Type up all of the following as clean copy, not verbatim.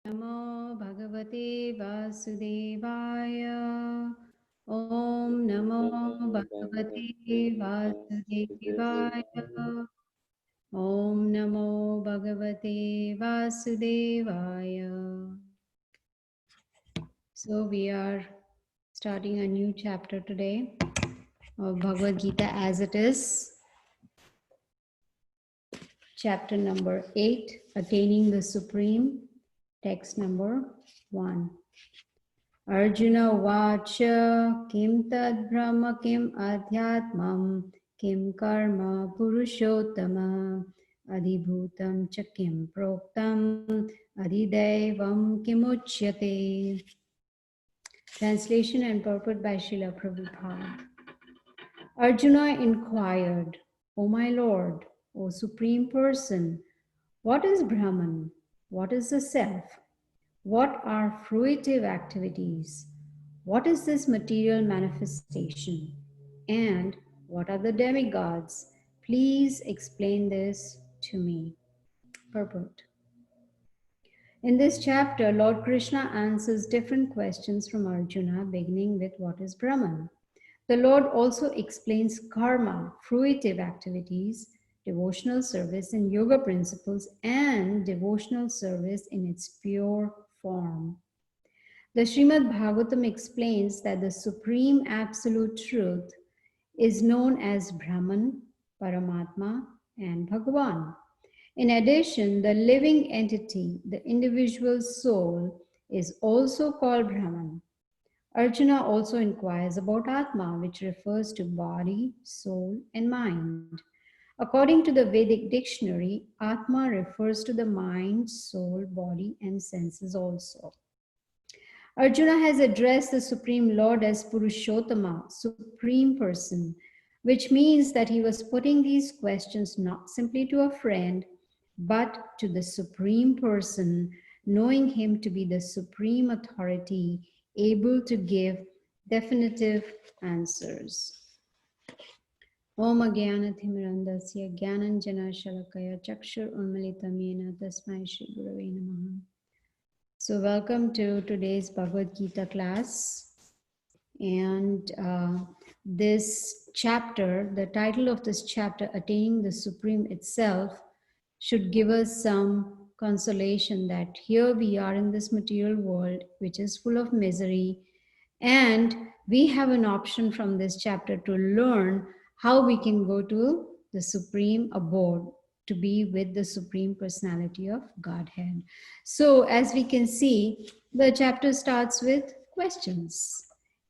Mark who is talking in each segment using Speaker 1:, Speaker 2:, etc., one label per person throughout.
Speaker 1: Namo Bhagavate Vasudevaya. Om Namo Bhagavate Vasudevaya. Om Namo Bhagavate Vasudevaya. So we are starting a new chapter today of Bhagavad Gita as it is. Chapter number 8, Attaining the Supreme. Text number 1. Arjuna Vacha Kim Tad Brahma Kim Adhyatmam Kim Karma Purushottama Adhibhutam Cha Kim Proktam Adhidevam Kimuchyate. Translation and purport by Srila Prabhupada. Arjuna inquired, O my Lord, O Supreme Person, what is Brahman? What is the self? What are fruitive activities? What is this material manifestation? And what are the demigods? Please explain this to me. Purport. In this chapter, Lord Krishna answers different questions from Arjuna, beginning with what is Brahman. The Lord also explains karma, fruitive activities, devotional service and yoga principles, and devotional service in its pure form. The Srimad Bhagavatam explains that the supreme absolute truth is known as Brahman, Paramatma, and Bhagavan. In addition, the living entity, the individual soul, is also called Brahman. Arjuna also inquires about Atma, which refers to body, soul, and mind. According to the Vedic dictionary, Atma refers to the mind, soul, body, and senses also. Arjuna has addressed the Supreme Lord as Purushottama, Supreme Person, which means that he was putting these questions not simply to a friend, but to the Supreme Person, knowing him to be the supreme authority, able to give definitive answers. Om Agyanathimirandasya Gyananjana Shalakaya Chakshur Unmalitam Yena Tasmai Shri Gurave Namaha. So welcome to today's Bhagavad Gita class. And this chapter, the title of this chapter, Attaining the Supreme itself, should give us some consolation that here we are in this material world, which is full of misery. And we have an option from this chapter to learn how we can go to the Supreme Abode, to be with the Supreme Personality of Godhead. So as we can see, the chapter starts with questions.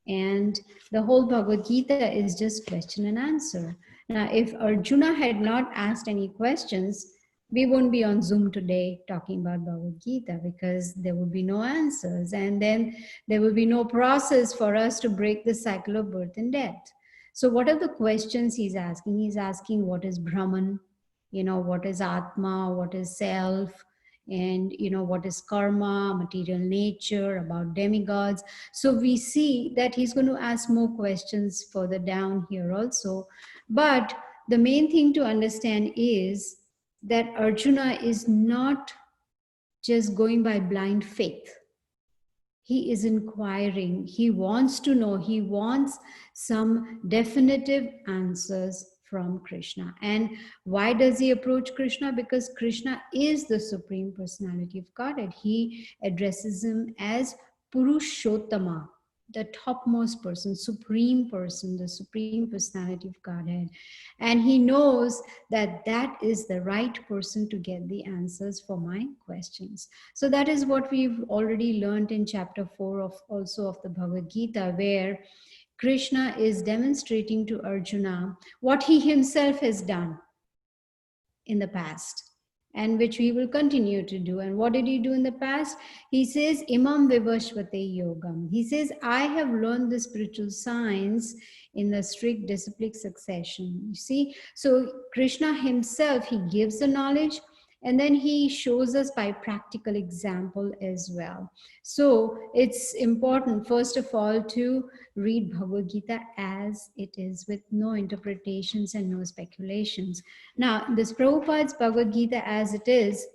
Speaker 1: And the whole Bhagavad Gita is just question and answer. Now, if Arjuna had not asked any questions, we won't be on Zoom today talking about Bhagavad Gita, because there would be no answers. And then there will be no process for us to break the cycle of birth and death. So what are the questions he's asking? He's asking, what is Brahman? What is Atma? What is self? And what is karma, material nature, about demigods. So we see that he's going to ask more questions further down here also. But the main thing to understand is that Arjuna is not just going by blind faith. He is inquiring. He wants to know. He wants some definitive answers from Krishna. And why does he approach Krishna? Because Krishna is the Supreme Personality of Godhead. He addresses him as Purushottama, the topmost person, supreme person, the Supreme Personality of Godhead. And he knows that that is the right person to get the answers for my questions. So that is what we've already learned in chapter 4 of the Bhagavad Gita, where Krishna is demonstrating to Arjuna what he himself has done in the past, and which we will continue to do. And what did he do in the past? He says, Imam Vivashvate Yogam. He says, I have learned the spiritual science in the strict disciplic succession. You see, so Krishna himself, he gives the knowledge, and then he shows us by practical example as well. So it's important, first of all, to read Bhagavad Gita as it is, with no interpretations and no speculations. Now, this Prabhupada's Bhagavad Gita as it is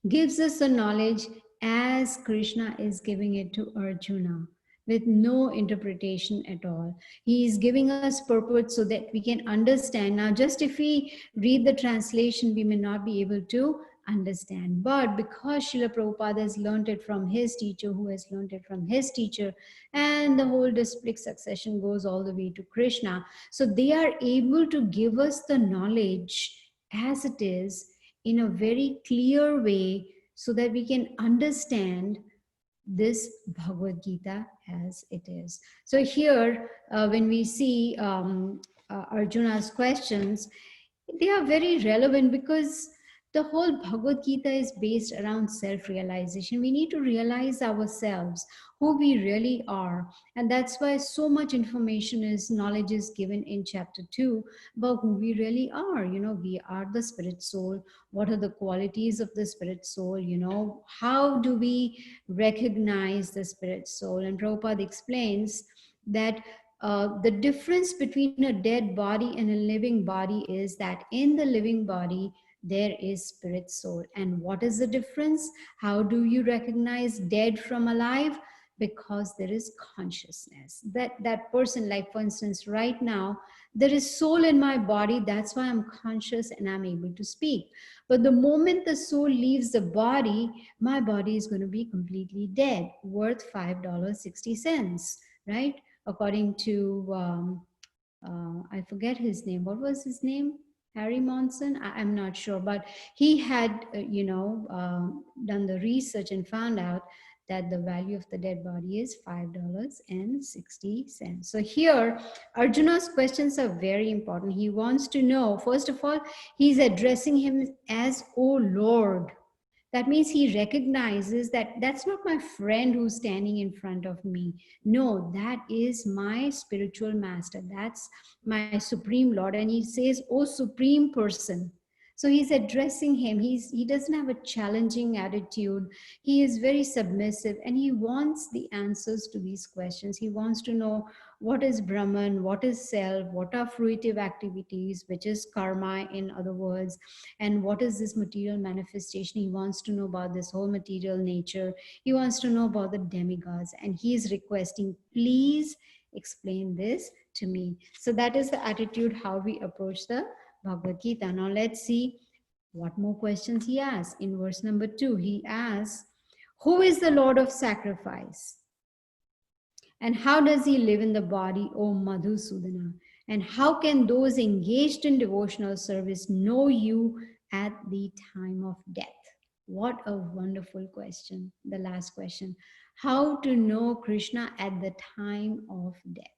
Speaker 1: gives us the knowledge as Krishna is giving it to Arjuna with no interpretation at all. He is giving us purport so that we can understand. Now, just if we read the translation, we may not be able to understand. But because Srila Prabhupada has learned it from his teacher, who has learned it from his teacher, and the whole disciplic succession goes all the way to Krishna. So they are able to give us the knowledge as it is in a very clear way so that we can understand this Bhagavad Gita as it is. So here, when we see Arjuna's questions, they are very relevant because the whole Bhagavad Gita is based around self-realization. We need to realize ourselves, who we really are. And that's why so much information is, knowledge is given in chapter 2 about who we really are. You know, we are the spirit soul. What are the qualities of the spirit soul? You know, how do we recognize the spirit soul? And Prabhupada explains that the difference between a dead body and a living body is that in the living body, there is spirit soul. And what is the difference? How do you recognize dead from alive? Because there is consciousness. That person, like for instance, right now, there is soul in my body. That's why I'm conscious and I'm able to speak. But the moment the soul leaves the body, my body is going to be completely dead, worth $5.60, right? According to, I forget his name. What was his name? Harry Monson? I'm not sure. But he had, done the research and found out that the value of the dead body is $5.60. So here, Arjuna's questions are very important. He wants to know, first of all, he's addressing him as, "Oh Lord." That means he recognizes that that's not my friend who's standing in front of me. No, that is my spiritual master. That's my supreme Lord. And he says, "Oh, supreme person." So he's addressing him. He doesn't have a challenging attitude. He is very submissive and he wants the answers to these questions. He wants to know what is Brahman, what is self, what are fruitive activities, which is karma in other words, and what is this material manifestation. He wants to know about this whole material nature. He wants to know about the demigods, and he is requesting, "Please explain this to me." So that is the attitude how we approach the Bhagavad Gita. Now let's see what more questions he asks. In verse number 2, he asks, "Who is the Lord of sacrifice? And how does he live in the body, O Madhusudana? And how can those engaged in devotional service know you at the time of death?" What a wonderful question, the last question. How to know Krishna at the time of death?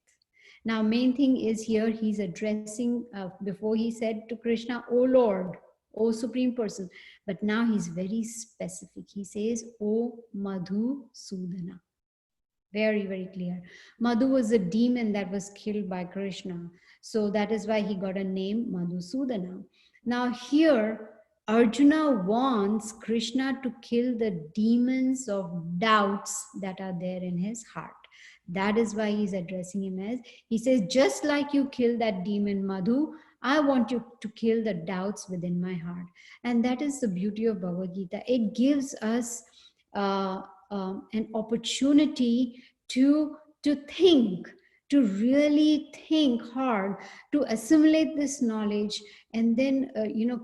Speaker 1: Now, main thing is here, he's addressing, before he said to Krishna, "O Lord, O Supreme Person." But now he's very specific. He says, "O Madhusudana." Very, very clear. Madhu was a demon that was killed by Krishna. So that is why he got a name Madhusudana. Now here, Arjuna wants Krishna to kill the demons of doubts that are there in his heart. That is why he's addressing him as, he says, "Just like you killed that demon Madhu, I want you to kill the doubts within my heart." And that is the beauty of Bhagavad Gita. It gives us an opportunity to think, to really think hard, to assimilate this knowledge, and then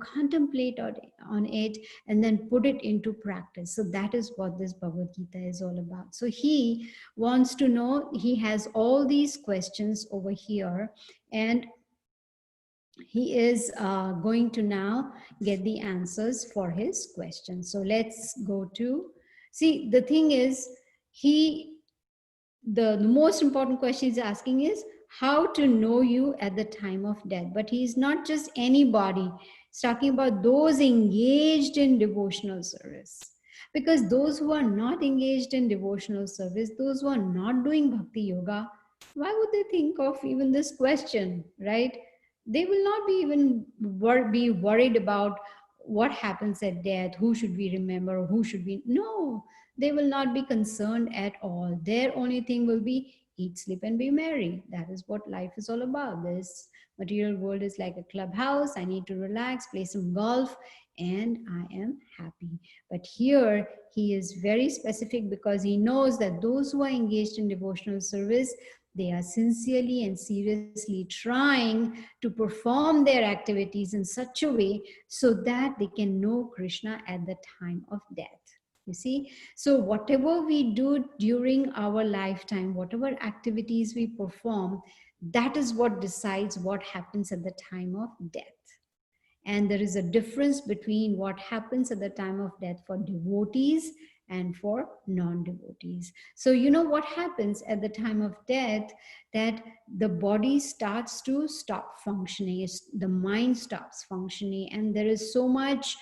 Speaker 1: contemplate on it, and then put it into practice. So that is what this Bhagavad Gita is all about. So he wants to know, he has all these questions over here, and he is going to now get the answers for his questions. So let's go to, see, the thing is, the most important question he's asking is how to know you at the time of death. But he's not just anybody. He's talking about those engaged in devotional service. Because those who are not engaged in devotional service, those who are not doing Bhakti Yoga, why would they think of even this question, right? They will not be even be worried about what happens at death, who should we remember, who should we, no, they will not be concerned at all. Their only thing will be eat, sleep, and be merry. That is what life is all about. This material world is like a clubhouse. I need to relax, play some golf, and I am happy. But here he is very specific because he knows that those who are engaged in devotional service, they are sincerely and seriously trying to perform their activities in such a way so that they can know Krishna at the time of death. You see, so whatever we do during our lifetime, whatever activities we perform, that is what decides what happens at the time of death. And there is a difference between what happens at the time of death for devotees and for non-devotees. So you know what happens at the time of death, that the body starts to stop functioning, the mind stops functioning, and there is so much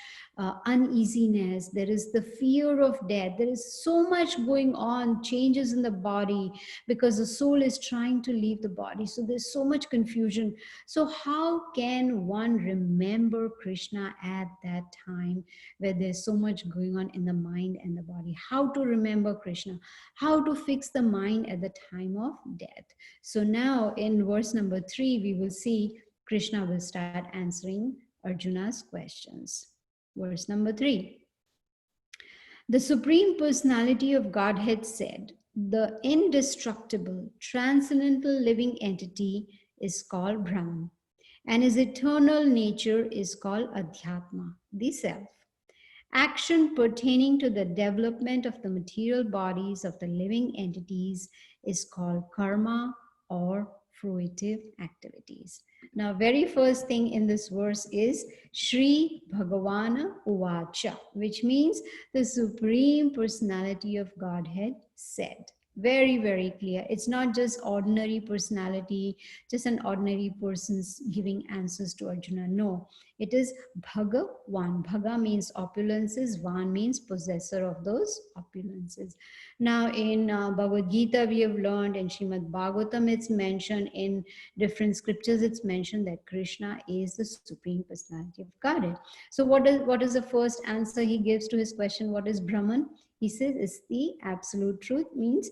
Speaker 1: uneasiness, there is the fear of death, there is so much going on, changes in the body, because the soul is trying to leave the body. So there's so much confusion. So how can one remember Krishna at that time where there's so much going on in the mind and the body? How to remember Krishna? How to fix the mind at the time of death? So now in verse number 3, we will see Krishna will start answering Arjuna's questions. Verse number 3. The Supreme Personality of Godhead said, the indestructible, transcendental living entity is called Brahman, and his eternal nature is called Adhyatma, the self. Action pertaining to the development of the material bodies of the living entities is called karma or fruitive activities. Now, very first thing in this verse is Shri Bhagavana Uvacha, which means the Supreme Personality of Godhead said. Very, very clear. It's not just ordinary personality, just an ordinary person's giving answers to Arjuna. No, it is Bhagavan. Bhaga means opulences, Van means possessor of those opulences. Now in Bhagavad Gita we have learned, in Srimad Bhagavatam it's mentioned, in different scriptures it's mentioned that Krishna is the Supreme Personality of Godhead. So what is the first answer he gives to his question, what is Brahman? He says it's the absolute truth, means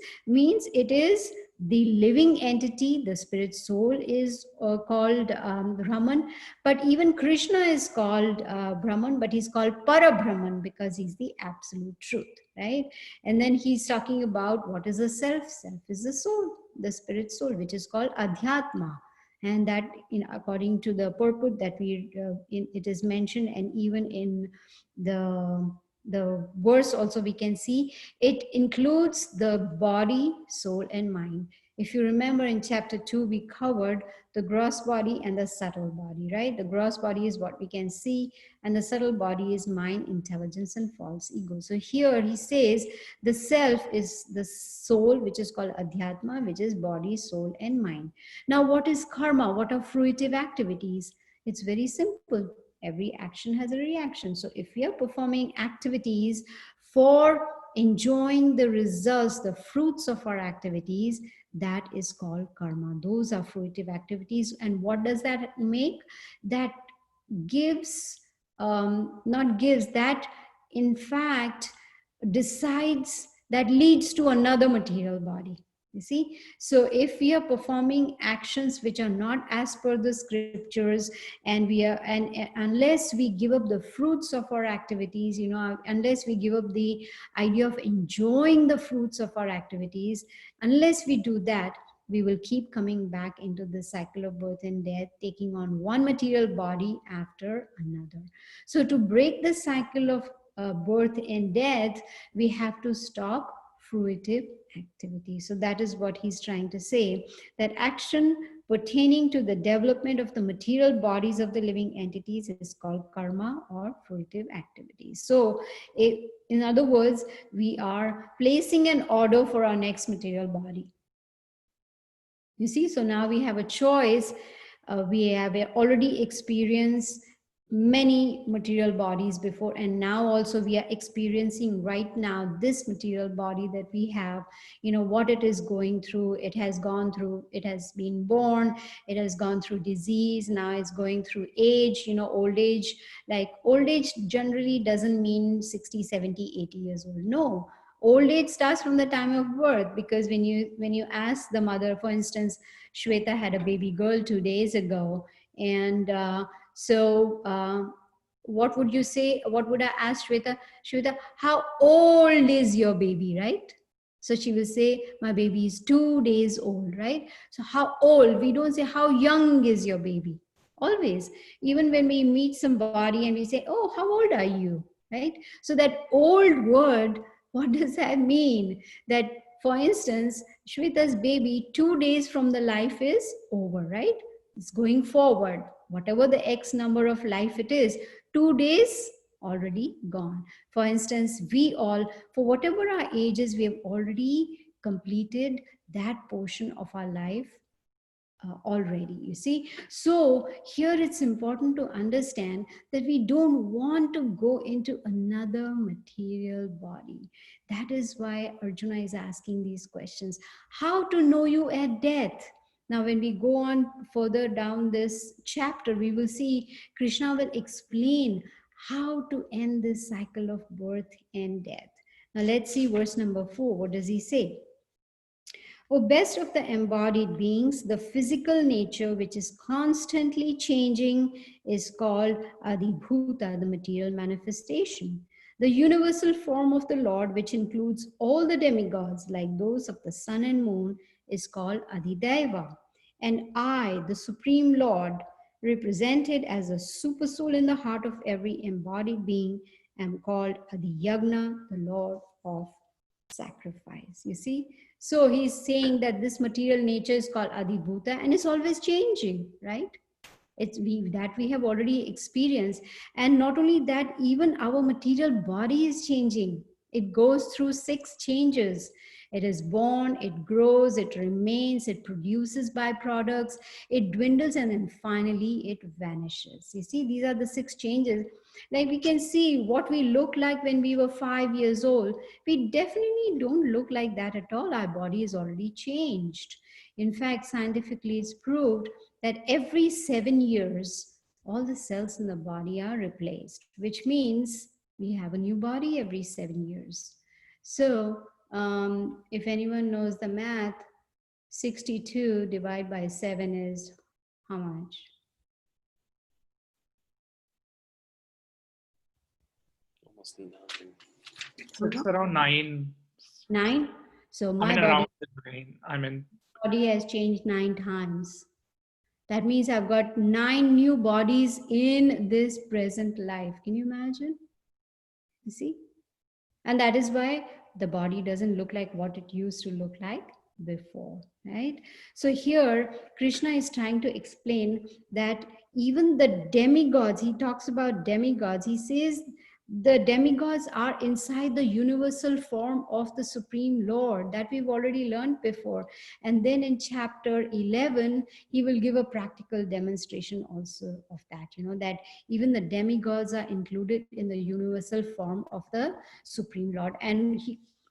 Speaker 1: it is the living entity. The spirit soul is called Brahman, but even Krishna is called Brahman, but he's called Para-Brahman because he's the absolute truth, right? And then he's talking about what is the self. Self is the soul, the spirit soul, which is called Adhyatma. And that, according to the purport that it is mentioned, and even in the verse also we can see, it includes the body, soul, and mind. If you remember in chapter 2, we covered the gross body and the subtle body, right? The gross body is what we can see, and the subtle body is mind, intelligence, and false ego. So here he says the self is the soul, which is called Adhyatma, which is body, soul, and mind. Now, what is karma? What are fruitive activities? It's very simple. Every action has a reaction. So if we are performing activities for enjoying the results, the fruits of our activities, that is called karma. Those are fruitive activities. And what does that make? That gives, not gives, that in fact decides, that leads to another material body. You see, so if we are performing actions which are not as per the scriptures, and unless we give up the fruits of our activities, unless we give up the idea of enjoying the fruits of our activities, unless we do that, we will keep coming back into the cycle of birth and death, taking on one material body after another. So to break the cycle of birth and death, we have to stop fruitive activity. So that is what he's trying to say, that action pertaining to the development of the material bodies of the living entities is called karma or fruitive activities. So in other words, we are placing an order for our next material body. You see, so now we have a choice. We have already experienced many material bodies before, and now also we are experiencing right now this material body that we have, what it is going through. It has gone through, it has been born, it has gone through disease, now it's going through age, old age. Like old age generally doesn't mean 60, 70, 80 years old. No, old age starts from the time of birth, because when you ask the mother, for instance, Shweta had a baby girl 2 days ago, and what would you say? What would I ask Shweta? Shweta, how old is your baby, right? So she will say, my baby is 2 days old, right? So how old? We don't say how young is your baby. Always. Even when we meet somebody and we say, oh, how old are you? Right? So that old word, what does that mean? That, for instance, Shweta's baby, 2 days from the life is over, right? It's going forward. Whatever the X number of life it is, 2 days already gone. For instance, we all, for whatever our ages, we have already completed that portion of our life already, you see. So here it's important to understand that we don't want to go into another material body. That is why Arjuna is asking these questions. How to know you at death? Now when we go on further down this chapter, we will see Krishna will explain how to end this cycle of birth and death. Now let's see verse number 4. What does he say? O best of the embodied beings, the physical nature which is constantly changing is called Adhibhuta, the material manifestation. The universal form of the Lord, which includes all the demigods like those of the sun and moon, is called Adhideva. And I, the Supreme Lord, represented as a supersoul in the heart of every embodied being, am called Adhiyagna, the Lord of sacrifice. You see? So he's saying that this material nature is called Adhibhuta and it's always changing, right? It's that we have already experienced. And not only that, even our material body is changing. It goes through 6 changes. It is born, it grows, it remains, it produces byproducts, it dwindles, and then finally it vanishes. You see, these are the 6 changes. Like we can see what we look like when we were 5 years old. We definitely don't look like that at all. Our body is already changed. In fact, scientifically it's proved that every 7 years, all the cells in the body are replaced, which means we have a new body every 7 years. So if anyone knows the math, 62 divided by 7 is how much?
Speaker 2: Almost 9.
Speaker 3: It's around 9.
Speaker 1: 9. So my
Speaker 3: around the 9.
Speaker 1: body has changed 9 times. That means I've got 9 new bodies in this present life. Can you imagine? You see? And that is why the body doesn't look like what it used to look like before, right? So here, Krishna is trying to explain that even the demigods, he talks about demigods, he says the demigods are inside the universal form of the Supreme Lord that we've already learned before. And then in chapter 11, he will give a practical demonstration also of that, that even the demigods are included in the universal form of the Supreme Lord. And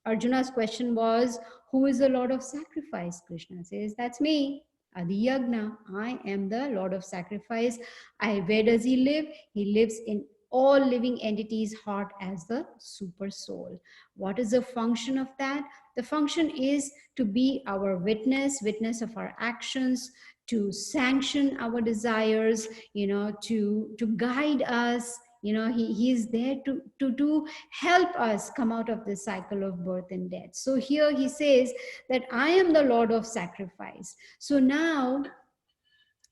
Speaker 1: Arjuna's question was, who is the Lord of sacrifice? Krishna says, that's me. Adi Yagna, I am the Lord of sacrifice. Where does he live? He lives in all living entities' heart as the super soul. What is the function of that? The function is to be our witness of our actions, to sanction our desires, to guide us. He is there to help us come out of this cycle of birth and death. So here he says that I am the Lord of sacrifice. So now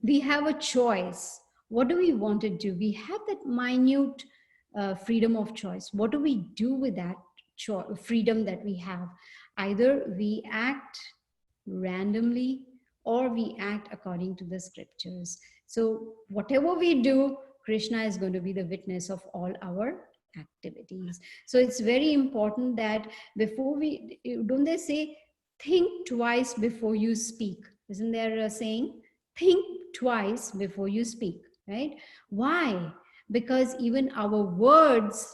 Speaker 1: we have a choice. What do we want to do? We have that minute freedom of choice. What do we do with that freedom that we have? Either we act randomly or we act according to the scriptures. So whatever we do, Krishna is going to be the witness of all our activities. So it's very important that before don't they say, think twice before you speak? Isn't there a saying? Think twice before you speak, right? Why? Because even our words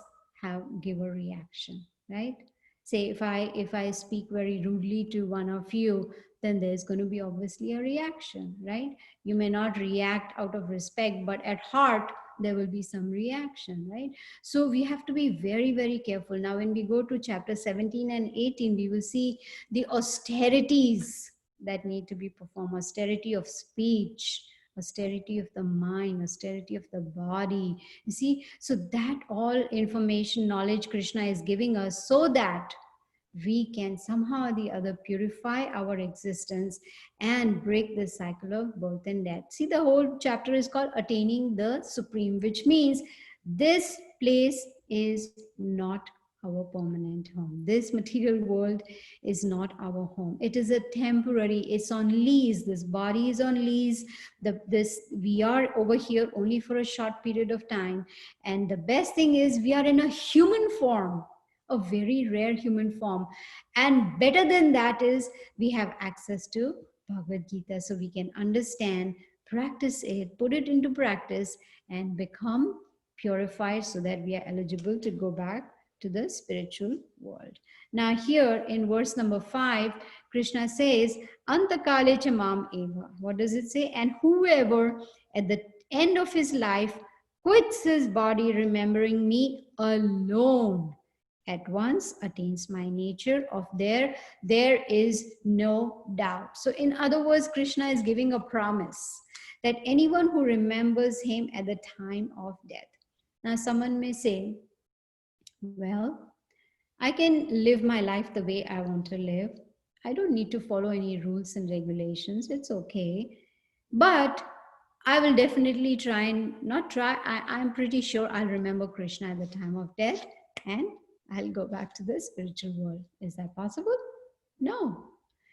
Speaker 1: give a reaction, right? Say if I speak very rudely to one of you, then there's going to be obviously a reaction, right? You may not react out of respect, but at heart there will be some reaction, right? So we have to be very, very careful. Now when we go to chapter 17 and 18, we will see the austerities that need to be performed, austerity of speech, austerity of the mind, austerity of the body. You see, so that all information, knowledge Krishna is giving us so that we can somehow or the other purify our existence and break the cycle of birth and death. See, the whole chapter is called Attaining the Supreme, which means this place is not our permanent home. This material world is not our home. It is a temporary, it's on lease. This body is on lease. We are over here only for a short period of time. And the best thing is we are in a human form, a very rare human form. And better than that is we have access to Bhagavad Gita, so we can understand, practice it, put it into practice, and become purified so that we are eligible to go back to the spiritual world. Now here in verse number 5, Krishna says, Antakale cha mam eva. What does it say? And whoever at the end of his life quits his body remembering me alone, at once attains my nature of there is no doubt. So in other words, Krishna is giving a promise that anyone who remembers him at the time of death. Now someone may say, well, I can live my life the way I want to live. I don't need to follow any rules and regulations. It's okay. But I will definitely try and not try. I'm pretty sure I'll remember Krishna at the time of death and I'll go back to the spiritual world. Is that possible? No.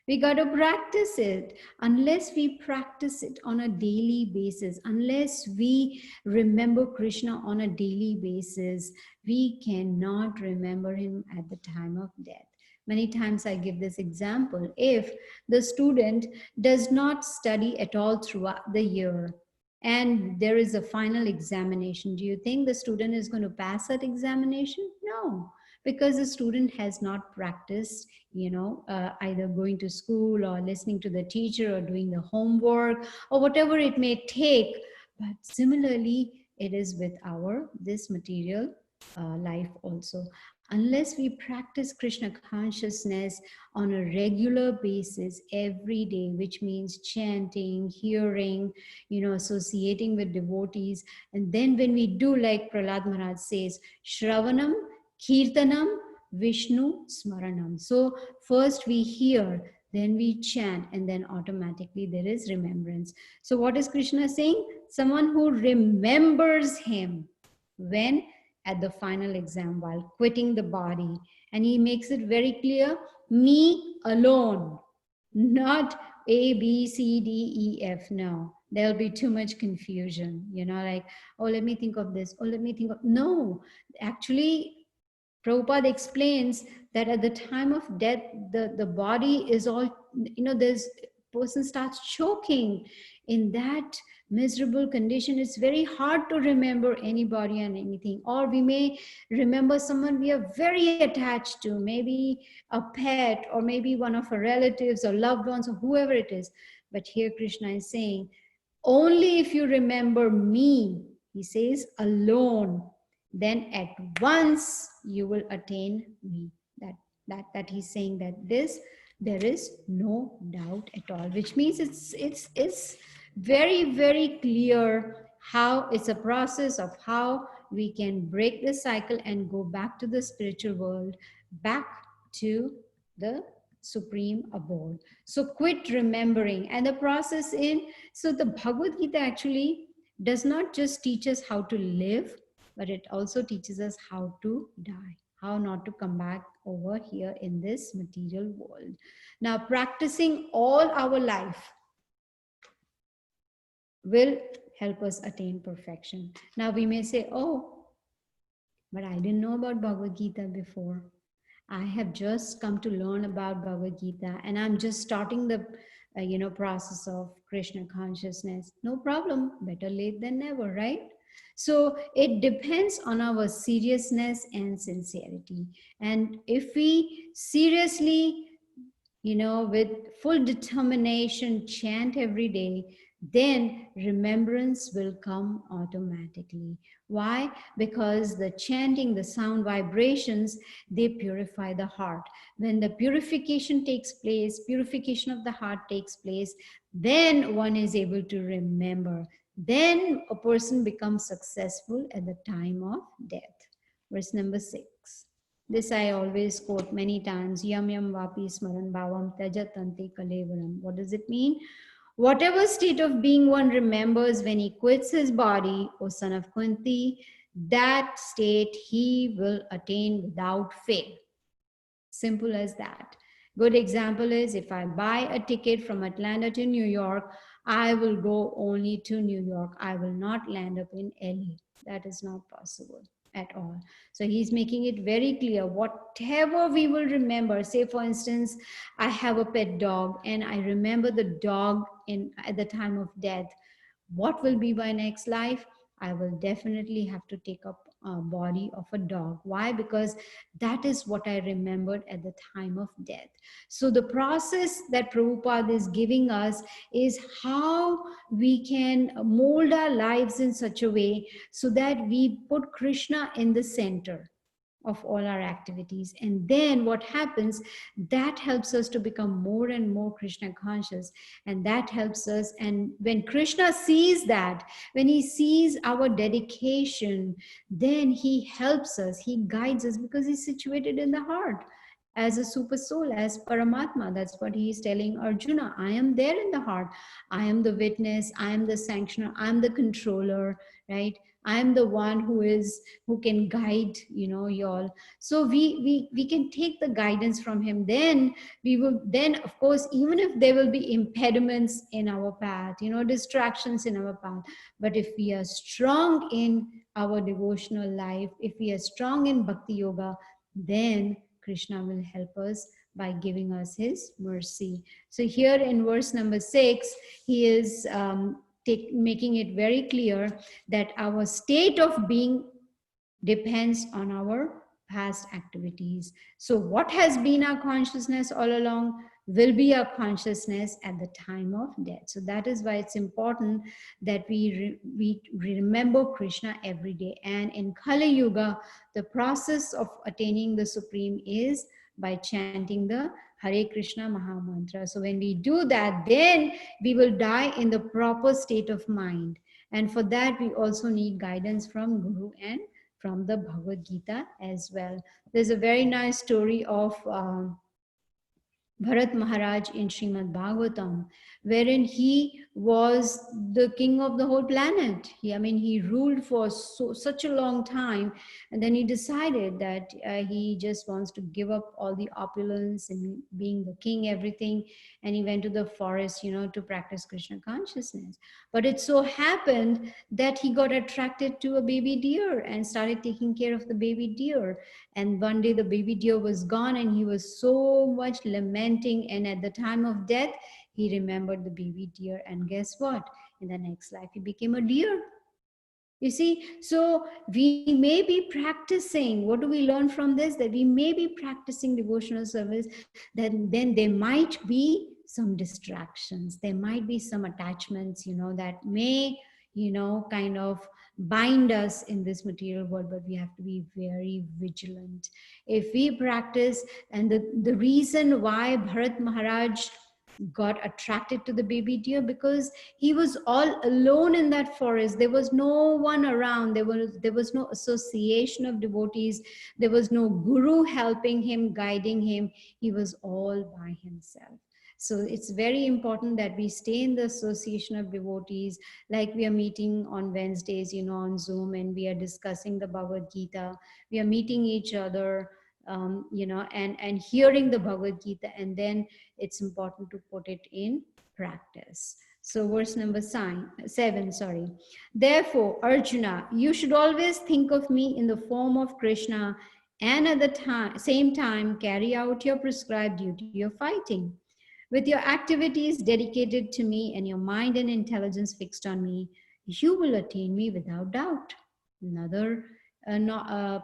Speaker 1: We got to practice it. Unless we practice it on a daily basis, unless we remember Krishna on a daily basis, we cannot remember him at the time of death. Many times I give this example. If the student does not study at all throughout the year, and there is a final examination, do you think the student is going to pass that examination? No, because the student has not practiced, either going to school or listening to the teacher or doing the homework or whatever it may take. But similarly, it is with this material life also. Unless we practice Krishna consciousness on a regular basis every day, which means chanting, hearing, associating with devotees. And then when we do, like Prahlad Maharaj says, Shravanam, Kirtanam, Vishnu, Smaranam. So first we hear, then we chant, and then automatically there is remembrance. So what is Krishna saying? Someone who remembers him when at the final exam, while quitting the body. And he makes it very clear, me alone, not A, B, C, D, E, F. No, there'll be too much confusion, like, oh, let me think of this. Oh, let me think of, no, actually, Prabhupada explains that at the time of death, the body is all, there's person starts choking. In that miserable condition, it's very hard to remember anybody and anything. Or we may remember someone we are very attached to, maybe a pet, or maybe one of our relatives or loved ones, or whoever it is. But here Krishna is saying, only if you remember me, he says, alone, then at once you will attain me. That he's saying that there is no doubt at all, which means it's very, very clear how it's a process of how we can break the cycle and go back to the spiritual world, back to the supreme abode. So quit remembering. And the process so the Bhagavad Gita actually does not just teach us how to live, but it also teaches us how to die, how not to come back over here in this material world. Now, practicing all our life will help us attain perfection. Now, we may say, oh, but I didn't know about Bhagavad Gita before. I have just come to learn about Bhagavad Gita, and I'm just starting the process of Krishna consciousness. No problem, better late than never, right? So it depends on our seriousness and sincerity. And if we seriously, with full determination, chant every day, then remembrance will come automatically. Why? Because the chanting, the sound vibrations, they purify the heart. When the purification takes place, purification of the heart takes place, then one is able to remember. Then a person becomes successful at the time of death. Verse number 6. This I always quote many times. Yam yam vapi smaran bhavam tyajatanti kalevaram. What does it mean? Whatever state of being one remembers when he quits his body, O son of Kunti, that state he will attain without fail. Simple as that. Good example is if I buy a ticket from Atlanta to New York, I will go only to New York. I will not land up in LA. That is not possible at all. So he's making it very clear whatever we will remember. Say, for instance, I have a pet dog and I remember the dog at the time of death. What will be my next life? I will definitely have to take up a body of a dog. Why? Because that is what I remembered at the time of death. So the process that Prabhupada is giving us is how we can mold our lives in such a way so that we put Krishna in the center of all our activities. And then what happens, that helps us to become more and more Krishna conscious. And that helps us. And when Krishna sees that, when he sees our dedication, then he helps us, he guides us, because he's situated in the heart as a super soul, as Paramatma. That's what he is telling Arjuna. I am there in the heart. I am the witness. I am the sanctioner. I am the controller, right? I am the one who can guide, y'all. So we can take the guidance from him. Then we will, then of course, even if there will be impediments in our path, distractions in our path, but if we are strong in our devotional life, if we are strong in Bhakti Yoga, then Krishna will help us by giving us his mercy. So here in verse number 6, he is making it very clear that our state of being depends on our past activities. So what has been our consciousness all along will be our consciousness at the time of death. So that is why it's important that we remember Krishna every day. And in Kali Yuga, the process of attaining the Supreme is by chanting the Hare Krishna Maha Mantra. So when we do that, then we will die in the proper state of mind. And for that, we also need guidance from Guru and from the Bhagavad Gita as well. There's a very nice story of Bharat Maharaj in Srimad Bhagavatam, wherein he was the king of the whole planet. He ruled for such a long time, and then he decided that he just wants to give up all the opulence and being the king, everything, and he went to the forest, to practice Krishna consciousness. But it so happened that he got attracted to a baby deer and started taking care of the baby deer. And one day the baby deer was gone and he was so much lamenting. And at the time of death, he remembered the baby deer. And guess what? In the next life, he became a deer. You see, so we may be practicing. What do we learn from this? That we may be practicing devotional service. Then there might be some distractions. There might be some attachments, that may, kind of bind us in this material world, but we have to be very vigilant. If we practice, and the reason why Bharat Maharaj got attracted to the baby deer, because he was all alone in that forest. There was no one around. There was no association of devotees. There was no guru helping him, guiding him. He was all by himself. So it's very important that we stay in the association of devotees, like we are meeting on Wednesdays, on Zoom, and we are discussing the Bhagavad Gita. We are meeting each other, and hearing the Bhagavad Gita, and then it's important to put it in practice. So verse number 7, Therefore, Arjuna, you should always think of me in the form of Krishna, and at the same time carry out your prescribed duty of fighting. With your activities dedicated to me and your mind and intelligence fixed on me, you will attain me without doubt. Another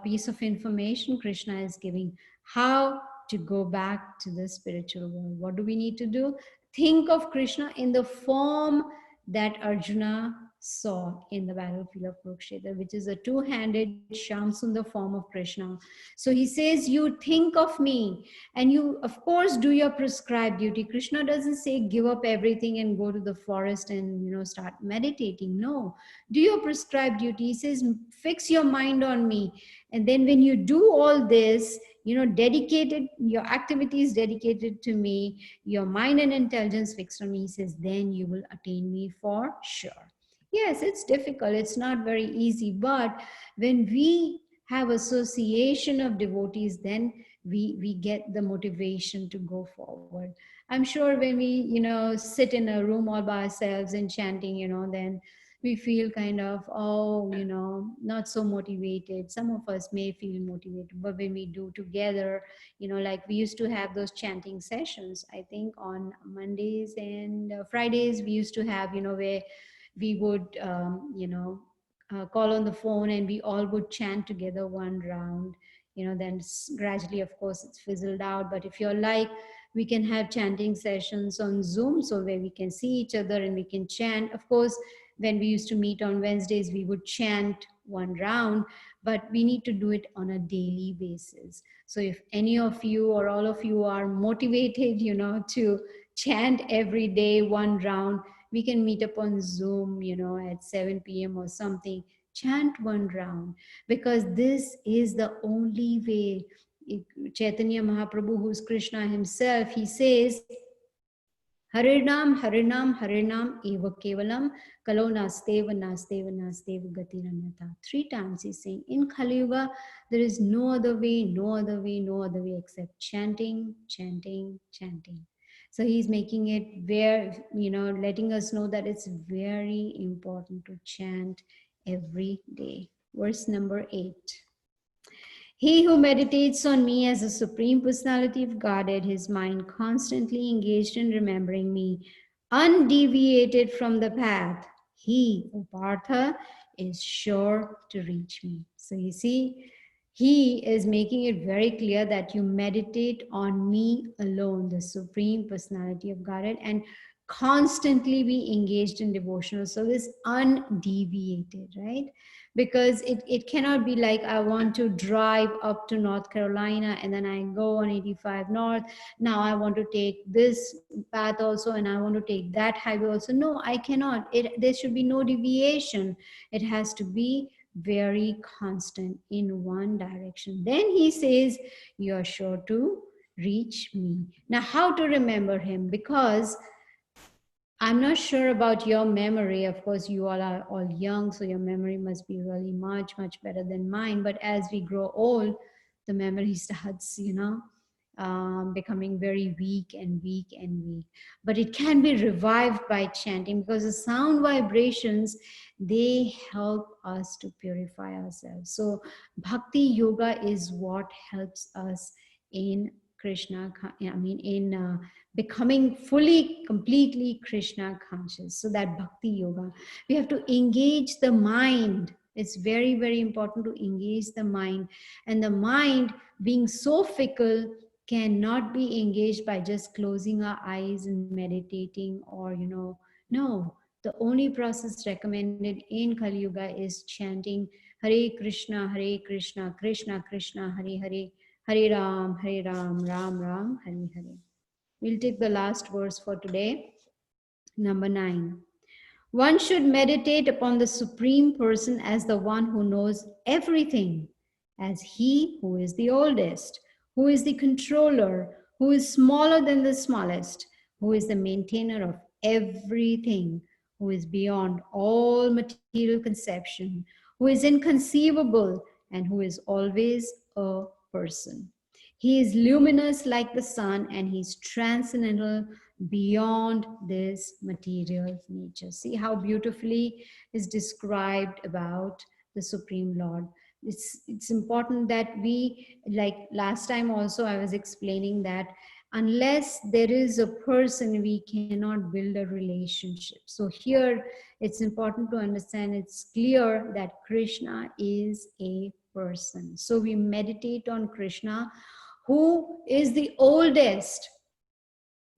Speaker 1: piece of information Krishna is giving, how to go back to the spiritual world. What do we need to do? Think of Krishna in the form that Arjuna saw in the battlefield of Kurukshetra, which is a two-handed Shamsundar form of Krishna. So he says, you think of me and you, of course, do your prescribed duty. Krishna doesn't say give up everything and go to the forest and, start meditating. No, do your prescribed duty. He says, fix your mind on me. And then when you do all this, dedicated, your activities dedicated to me, your mind and intelligence fixed on me, he says, then you will attain me for sure. Yes, it's difficult. It's not very easy. But when we have association of devotees, then we get the motivation to go forward. I'm sure when we, sit in a room all by ourselves and chanting, then we feel kind of, not so motivated. Some of us may feel motivated, but when we do together, like we used to have those chanting sessions, I think on Mondays and Fridays, we used to have, where we would, call on the phone and we all would chant together one round. Then gradually, of course, it's fizzled out. But if you're like, we can have chanting sessions on Zoom, so where we can see each other and we can chant. Of course, when we used to meet on Wednesdays, we would chant one round, but we need to do it on a daily basis. So if any of you or all of you are motivated, to chant every day one round, we can meet up on Zoom, at 7 p.m. or something, chant one round, because this is the only way. Chaitanya Mahaprabhu, who's Krishna himself, he says, Harinam, Harinam, Harinam, Eva Kevalam, Kalo Nasteva, Nasteva, Nasteva, Gatiranyata. 3 times he's saying, in Kali Yuga, there is no other way, no other way, no other way except chanting, chanting, chanting. So he's making it very, letting us know that it's very important to chant every day. Verse number 8. He who meditates on me as the Supreme Personality of Godhead, his mind constantly engaged in remembering me, undeviated from the path, he, O Partha, is sure to reach me. So you see, he is making it very clear that you meditate on me alone, the Supreme Personality of Godhead, and constantly be engaged in devotional service, undeviated, right? Because it cannot be like, I want to drive up to North Carolina and then I go on 85 North. Now I want to take this path also and I want to take that highway also. No, I cannot. There should be no deviation. It has to be very constant in one direction. Then he says, you're sure to reach me. Now, how to remember him? Because I'm not sure about your memory. Of course, you all are all young, so your memory must be really much, much better than mine. But as we grow old, the memory starts, becoming very weak and weak and weak. But it can be revived by chanting, because the sound vibrations, they help us to purify ourselves. So Bhakti Yoga is what helps us in Krishna, in becoming fully, completely Krishna conscious. So that Bhakti Yoga, we have to engage the mind. It's very, very important to engage the mind. And the mind, being so fickle, cannot be engaged by just closing our eyes and meditating, or, no. The only process recommended in Kali Yuga is chanting Hare Krishna, Krishna Krishna, Hare Hare, Hare Ram, Ram Ram, Hare Hare. We'll take the last verse for today, number 9. One should meditate upon the Supreme Person as the one who knows everything, as he who is the oldest, who is the controller, who is smaller than the smallest, who is the maintainer of everything, who is beyond all material conception, who is inconceivable, and who is always a person. He is luminous like the sun, and he is transcendental beyond this material nature. See how beautifully is described about the Supreme Lord. It's important that we, like last time also I was explaining that unless there is a person, we cannot build a relationship. So here it's important to understand, it's clear that Krishna is a person. So we meditate on Krishna, who is the oldest,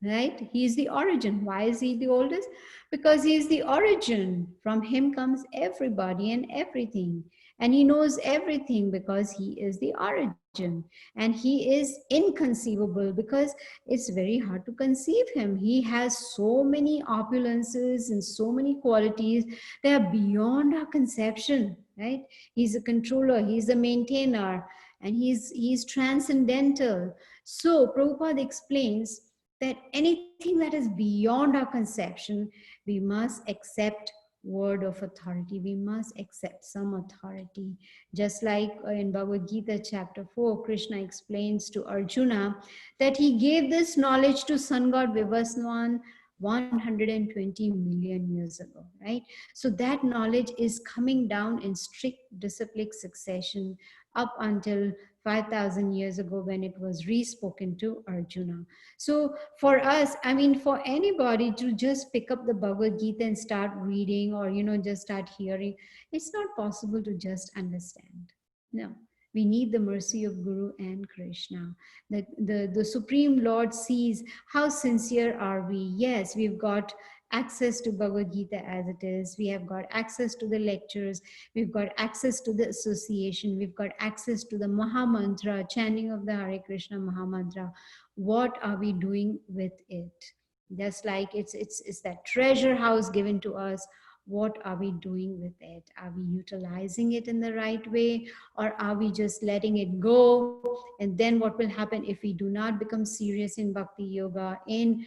Speaker 1: right? He is the origin. Why is he the oldest? Because he is the origin. From him comes everybody and everything. And he knows everything because he is the origin. And he is inconceivable because it's very hard to conceive him. He has so many opulences and so many qualities that are beyond our conception, right? He's a controller, he's a maintainer, and he's transcendental. So Prabhupada explains that anything that is beyond our conception, we must accept word of authority. We must accept some authority. Just like in Bhagavad Gita chapter 4, Krishna explains to Arjuna that he gave this knowledge to sun god Vivaswan 120 million years ago, right? So that knowledge is coming down in strict disciplic succession up until 5,000 years ago when it was re-spoken to Arjuna. So for us, I mean, for anybody to just pick up the Bhagavad Gita and start reading, or, just start hearing, it's not possible to just understand. No, we need the mercy of Guru and Krishna. The Supreme Lord sees how sincere are we. Yes, we've got access to Bhagavad Gita as it is. We have got access to the lectures. We've got access to the association. We've got access to the Maha Mantra, chanting of the Hare Krishna Maha Mantra. What are we doing with it? Just like it's that treasure house given to us. What are we doing with it? Are we utilizing it in the right way, or are we just letting it go? And then what will happen if we do not become serious in Bhakti Yoga, in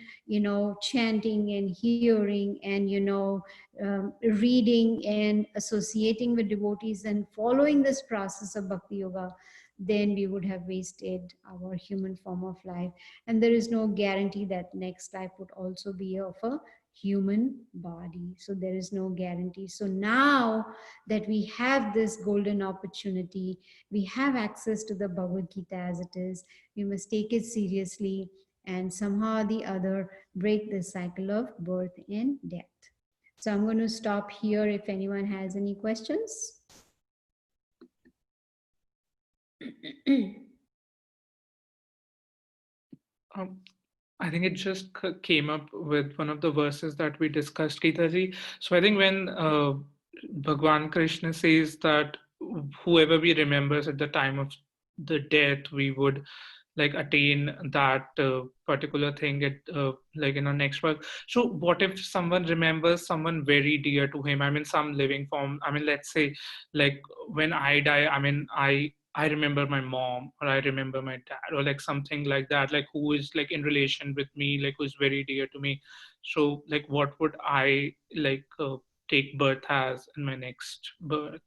Speaker 1: chanting and hearing and reading and associating with devotees and following this process of Bhakti Yoga? Then we would have wasted our human form of life. And there is no guarantee that next life would also be of a human body. So there is no guarantee. So now that we have this golden opportunity, we have access to the Bhagavad Gita as it is, we must take it seriously and somehow or the other break the cycle of birth and death. So I'm going to stop here if anyone has any questions.
Speaker 3: I think it just came up with one of the verses that we discussed, Gita ji. So I think when Bhagwan Krishna says that whoever we remembers at the time of the death, we would like attain that particular thing at like in our next work. So what if someone remembers someone very dear to him? I mean, some living form. I mean, let's say like when I die, I mean, I remember my mom, or I remember my dad, or like something like that, like who is like in relation with me, like who's very dear to me. So like what would I like take birth as in my next birth?